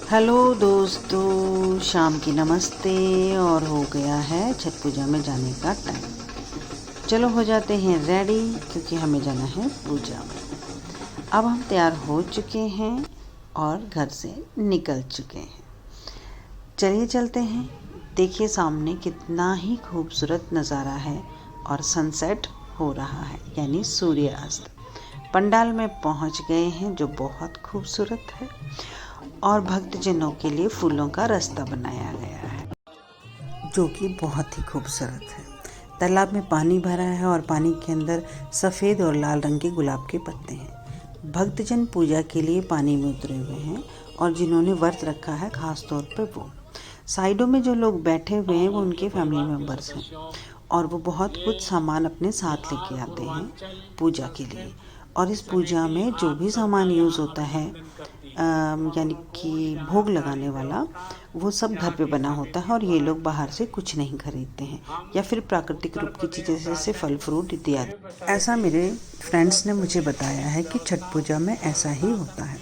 Hello दोस्तों, शाम की नमस्ते। और हो गया है छठ पूजा में जाने का टाइम। चलो हो जाते हैं रेडी, क्योंकि हमें जाना है पूजा में। अब हम तैयार हो चुके हैं और घर से निकल चुके हैं। चलिए चलते हैं। देखिए सामने कितना ही खूबसूरत नज़ारा है और सनसेट हो रहा है, यानी सूर्यास्त। पंडाल में पहुंच गए हैं जो बहुत खूबसूरत है और भक्तजनों के लिए फूलों का रास्ता बनाया गया है जो कि बहुत ही खूबसूरत है। तालाब में पानी भरा है और पानी के अंदर सफ़ेद और लाल रंग के गुलाब के पत्ते हैं। भक्तजन पूजा के लिए पानी में उतरे हुए हैं और जिन्होंने व्रत रखा है खास तौर पे वो। साइडों में जो लोग बैठे हुए हैं वो उनके फैमिली मेम्बर्स हैं और वो बहुत कुछ सामान अपने साथ लेके आते हैं पूजा के लिए। और इस पूजा में जो भी सामान यूज़ होता है यानी कि भोग लगाने वाला, वो सब घर पे बना होता है और ये लोग बाहर से कुछ नहीं खरीदते हैं या फिर प्राकृतिक रूप की चीज़ें जैसे फल फ्रूट इत्यादि। ऐसा मेरे फ्रेंड्स ने मुझे बताया है कि छठ पूजा में ऐसा ही होता है।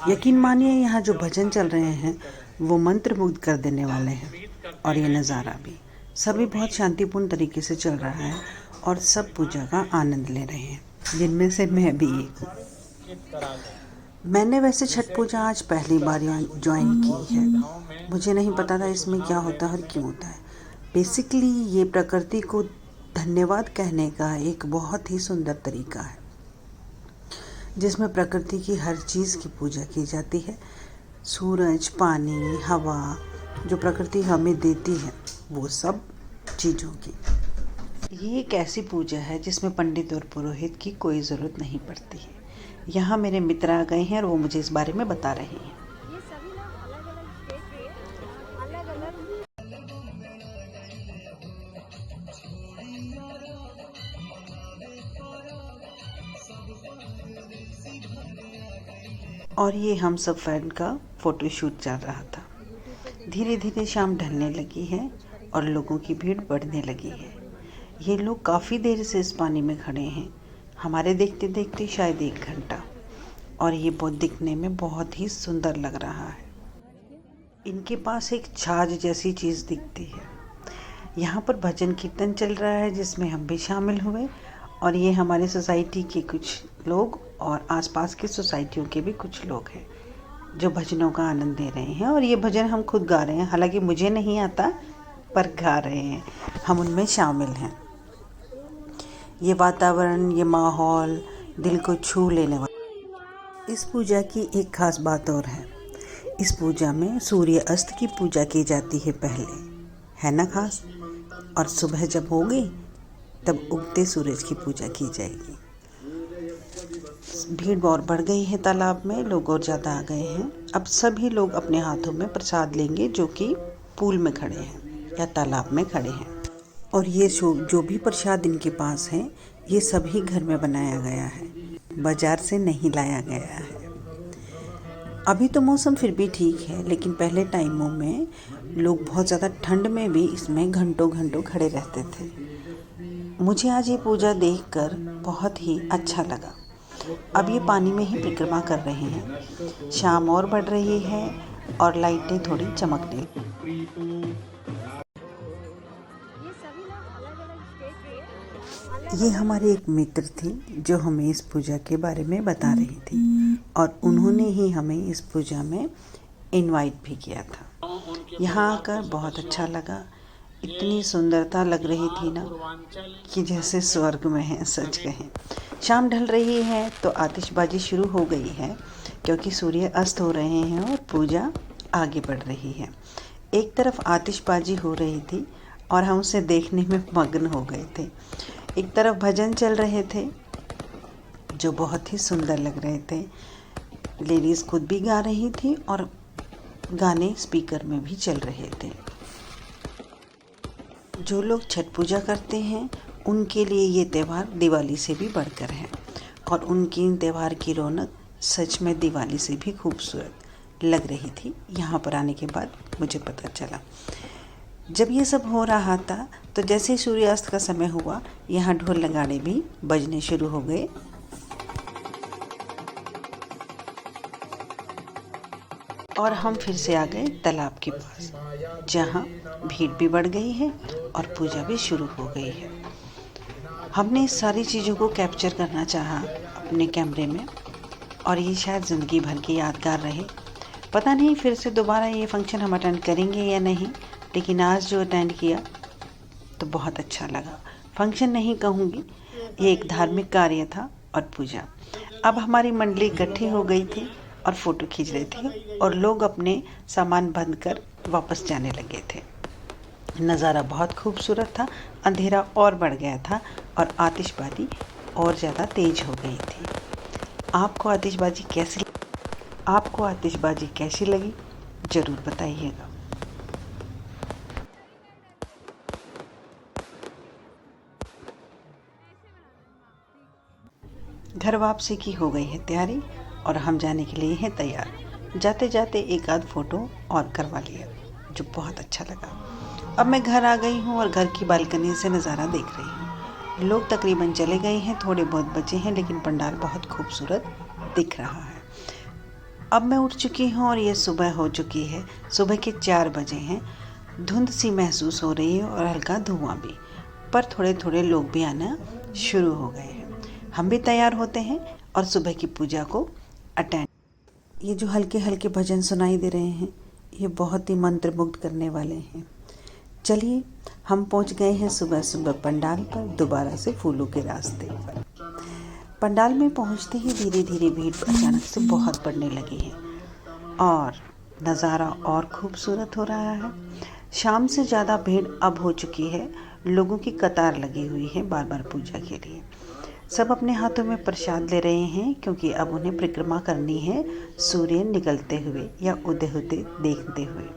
यकीन मानिए यहाँ जो भजन चल रहे हैं वो मंत्रमुग्ध कर देने वाले हैं। और ये नज़ारा भी सभी बहुत शांतिपूर्ण तरीके से चल रहा है और सब पूजा का आनंद ले रहे हैं, जिनमें से मैं भी एक हूँ। मैंने वैसे छठ पूजा आज पहली बार ज्वाइन की है। मुझे नहीं पता था इसमें क्या होता है और क्यों होता है। बेसिकली ये प्रकृति को धन्यवाद कहने का एक बहुत ही सुंदर तरीका है, जिसमें प्रकृति की हर चीज़ की पूजा की जाती है। सूरज, पानी, हवा, जो प्रकृति हमें देती है वो सब चीज़ों की। ये एक ऐसी पूजा है जिसमें पंडित और पुरोहित की कोई ज़रूरत नहीं पड़ती है। यहाँ मेरे मित्र आ गए हैं और वो मुझे इस बारे में बता रहे हैं। ये सभी लोग अलग-अलग स्टेट के अलग-अलग। और ये हम सब फ्रेंड का फ़ोटोशूट चल रहा था। धीरे धीरे शाम ढलने लगी है और लोगों की भीड़ बढ़ने लगी है। ये लोग काफ़ी देर से इस पानी में खड़े हैं, हमारे देखते देखते शायद 1 घंटा। और ये बहुत दिखने में बहुत ही सुंदर लग रहा है। इनके पास एक छाछ जैसी चीज़ दिखती है। यहाँ पर भजन कीर्तन चल रहा है जिसमें हम भी शामिल हुए। और ये हमारी सोसाइटी के कुछ लोग और आसपास की सोसाइटियों के भी कुछ लोग हैं जो भजनों का आनंद ले रहे हैं। और ये भजन हम खुद गा रहे हैं, हालांकि मुझे नहीं आता पर गा रहे हैं, हम उनमें शामिल हैं। ये वातावरण, ये माहौल दिल को छू लेने वाला। इस पूजा की एक खास बात और है। इस पूजा में सूर्य अस्त की पूजा की जाती है पहले, है ना खास। और सुबह जब होगी तब उगते सूरज की पूजा की जाएगी। भीड़ और बढ़ गई है, तालाब में लोग और ज़्यादा आ गए हैं। अब सभी लोग अपने हाथों में प्रसाद लेंगे जो कि पूल में खड़े हैं या तालाब में खड़े हैं। और ये जो भी प्रसाद इनके पास है ये सभी घर में बनाया गया है, बाजार से नहीं लाया गया है। अभी तो मौसम फिर भी ठीक है, लेकिन पहले टाइमों में लोग बहुत ज़्यादा ठंड में भी इसमें घंटों घंटों खड़े रहते थे। मुझे आज ये पूजा देखकर बहुत ही अच्छा लगा। अब ये पानी में ही परिक्रमा कर रहे हैं। शाम और बढ़ रही है और लाइटें थोड़ी चमकने। ये सभी लोग अलग-अलग स्टेट के ये अलग-अलग। हमारी एक मित्र थी जो हमें इस पूजा के बारे में बता रही थी और उन्होंने ही हमें इस पूजा में इनवाइट भी किया था। यहाँ आकर बहुत अच्छा लगा। इतनी सुंदरता लग रही थी ना कि जैसे स्वर्ग में है, सच कहें। शाम ढल रही है तो आतिशबाजी शुरू हो गई है, क्योंकि सूर्य अस्त हो रहे हैं और पूजा आगे बढ़ रही है। एक तरफ आतिशबाजी हो रही थी और हम उसे देखने में मग्न हो गए थे। एक तरफ भजन चल रहे थे जो बहुत ही सुंदर लग रहे थे। लेडीज़ खुद भी गा रही थी और गाने स्पीकर में भी चल रहे थे। जो लोग छठ पूजा करते हैं उनके लिए ये त्यौहार दिवाली से भी बढ़कर है और उनकी इन त्यौहार की रौनक सच में दिवाली से भी खूबसूरत लग रही थी। यहाँ पर आने के बाद मुझे पता चला। जब ये सब हो रहा था तो जैसे ही सूर्यास्त का समय हुआ, यहाँ ढोल नगाड़े भी बजने शुरू हो गए। और हम फिर से आ गए तालाब के पास, जहाँ भीड़ भी बढ़ गई है और पूजा भी शुरू हो गई है। हमने इस सारी चीज़ों को कैप्चर करना चाहा अपने कैमरे में, और ये शायद ज़िंदगी भर की यादगार रहे। पता नहीं फिर से दोबारा ये फंक्शन हम अटेंड करेंगे या नहीं, लेकिन आज जो अटेंड किया तो बहुत अच्छा लगा। फंक्शन नहीं कहूँगी, ये एक धार्मिक कार्य था और पूजा। अब हमारी मंडली इकट्ठी हो गई थी और फ़ोटो खींच रहे थे और लोग अपने सामान बंद कर वापस जाने लगे थे। नज़ारा बहुत खूबसूरत था। अंधेरा और बढ़ गया था और आतिशबाजी और ज़्यादा तेज़ हो गई थी। आपको आतिशबाजी कैसी लगी ज़रूर बताइएगा। घर वापसी की हो गई है तैयारी और हम जाने के लिए हैं तैयार। जाते जाते एक आध फ़ोटो और करवा लिया, जो बहुत अच्छा लगा। अब मैं घर आ गई हूँ और घर की बालकनी से नज़ारा देख रही हूँ। लोग तकरीबन चले गए हैं, थोड़े बहुत बचे हैं, लेकिन पंडाल बहुत खूबसूरत दिख रहा है। अब मैं उठ चुकी हूँ और ये सुबह हो चुकी है। सुबह के 4 बजे हैं। धुंध सी महसूस हो रही है और हल्का धुआं भी, पर थोड़े थोड़े लोग भी आना शुरू हो गए हैं। हम भी तैयार होते हैं और सुबह की पूजा को अटेंड। ये जो हल्के हल्के भजन सुनाई दे रहे हैं, ये बहुत ही मंत्रमुग्ध करने वाले हैं। चलिए, हम पहुंच गए हैं सुबह सुबह पंडाल पर, दोबारा से फूलों के रास्ते पर। पंडाल में पहुंचते ही धीरे धीरे भीड़ अचानक से बहुत बढ़ने लगी है और नज़ारा और खूबसूरत हो रहा है। शाम से ज़्यादा भीड़ अब हो चुकी है। लोगों की कतार लगी हुई है बार बार पूजा के लिए। सब अपने हाथों में प्रसाद ले रहे हैं, क्योंकि अब उन्हें परिक्रमा करनी है सूर्य निकलते हुए या उदय होते देखते हुए।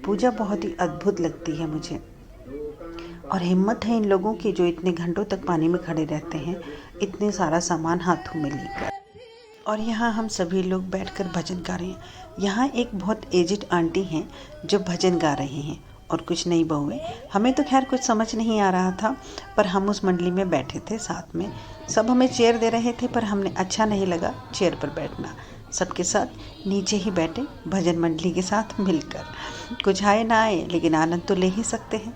पूजा बहुत ही अद्भुत लगती है मुझे, और हिम्मत है इन लोगों की जो इतने घंटों तक पानी में खड़े रहते हैं, इतने सारा सामान हाथों में लेकर। और यहाँ हम सभी लोग बैठकर भजन गा रहे हैं। यहाँ एक बहुत एजिड आंटी हैं जो भजन गा रही हैं और कुछ नई बहुएं। हमें तो खैर कुछ समझ नहीं आ रहा था, पर हम उस मंडली में बैठे थे साथ में। सब हमें चेयर दे रहे थे, पर हमने अच्छा नहीं लगा चेयर पर बैठना। सबके साथ नीचे ही बैठे भजन मंडली के साथ मिलकर। कुछ आए ना आए, लेकिन आनंद तो ले ही सकते हैं।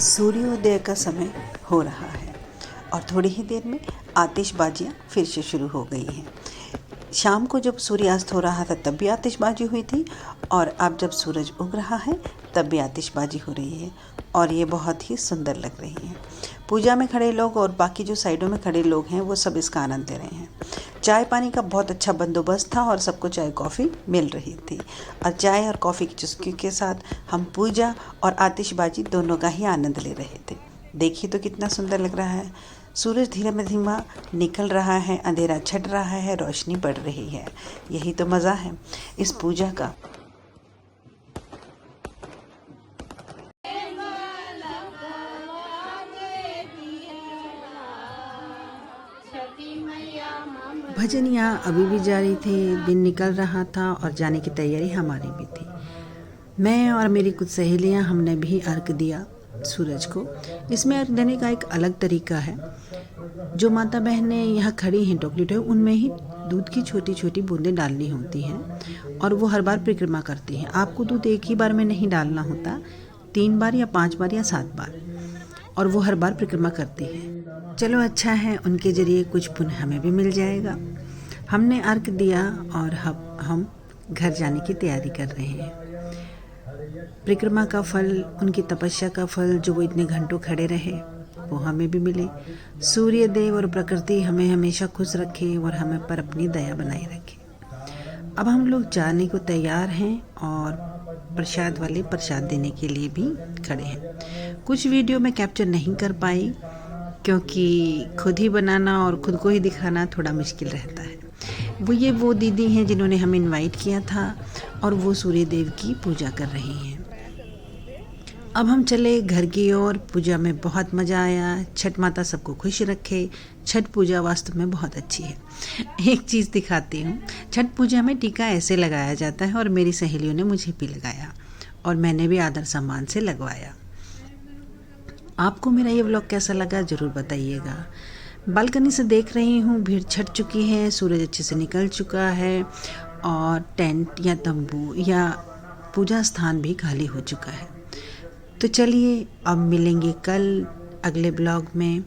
सूर्योदय का समय हो रहा है और थोड़ी ही देर में आतिशबाजियाँ फिर से शुरू हो गई हैं। शाम को जब सूर्यास्त हो रहा था तब भी आतिशबाजी हुई थी, और अब जब सूरज उग रहा है तब भी आतिशबाजी हो रही है, और ये बहुत ही सुंदर लग रही है। पूजा में खड़े लोग और बाकी जो साइडों में खड़े लोग हैं, वो सब इसका आनंद ले रहे हैं। चाय पानी का बहुत अच्छा बंदोबस्त था और सबको चाय कॉफ़ी मिल रही थी, और चाय और कॉफ़ी की चुस्की के साथ हम पूजा और आतिशबाजी दोनों का ही आनंद ले रहे थे। देखिए तो कितना सुंदर लग रहा है। सूरज धीमे धीमा निकल रहा है, अंधेरा छट रहा है, रोशनी बढ़ रही है। यही तो मज़ा है इस पूजा का। भजन यहाँ अभी भी जारी थे, दिन निकल रहा था और जाने की तैयारी हमारी भी थी। मैं और मेरी कुछ सहेलियाँ, हमने भी अर्घ दिया सूरज को। इसमें अर्घ देने का एक अलग तरीका है। जो माता बहनें यहाँ खड़ी हैं टोकरी टोकरी, उनमें ही दूध की छोटी छोटी बूंदें डालनी होती हैं और वो हर बार परिक्रमा करती हैं। आपको दूध एक ही बार में नहीं डालना होता, 3 बार या 5 बार या 7 बार, और वो हर बार परिक्रमा करती है। चलो अच्छा है, उनके जरिए कुछ पुण्य हमें भी मिल जाएगा। हमने अर्घ दिया और हम घर जाने की तैयारी कर रहे हैं। परिक्रमा का फल, उनकी तपस्या का फल, जो वो इतने घंटों खड़े रहे, वो हमें भी मिले। सूर्य देव और प्रकृति हमें हमेशा खुश रखे और हमें पर अपनी दया बनाए रखे। अब हम लोग जाने को तैयार हैं और प्रसाद वाले प्रसाद देने के लिए भी खड़े हैं। कुछ वीडियो में कैप्चर नहीं कर पाई, क्योंकि खुद ही बनाना और खुद को ही दिखाना थोड़ा मुश्किल रहता है। वो दीदी हैं जिन्होंने हमें इनवाइट किया था, और वो सूर्य देव की पूजा कर रही हैं। अब हम चले घर की ओर। पूजा में बहुत मज़ा आया। छठ माता सबको खुश रखे। छठ पूजा वास्तव में बहुत अच्छी है। एक चीज़ दिखाती हूँ। छठ पूजा में टीका ऐसे लगाया जाता है, और मेरी सहेलियों ने मुझे भी लगाया और मैंने भी आदर सम्मान से लगवाया। आपको मेरा ये व्लॉग कैसा लगा ज़रूर बताइएगा। बालकनी से देख रही हूँ, भीड़ छट चुकी है, सूरज अच्छे से निकल चुका है और टेंट या तंबू या पूजा स्थान भी खाली हो चुका है। तो चलिए अब मिलेंगे कल अगले ब्लॉग में।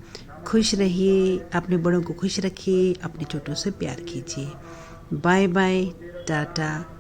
खुश रहिए, अपने बड़ों को खुश रखिए, अपने छोटों से प्यार कीजिए। Bye bye, Tata.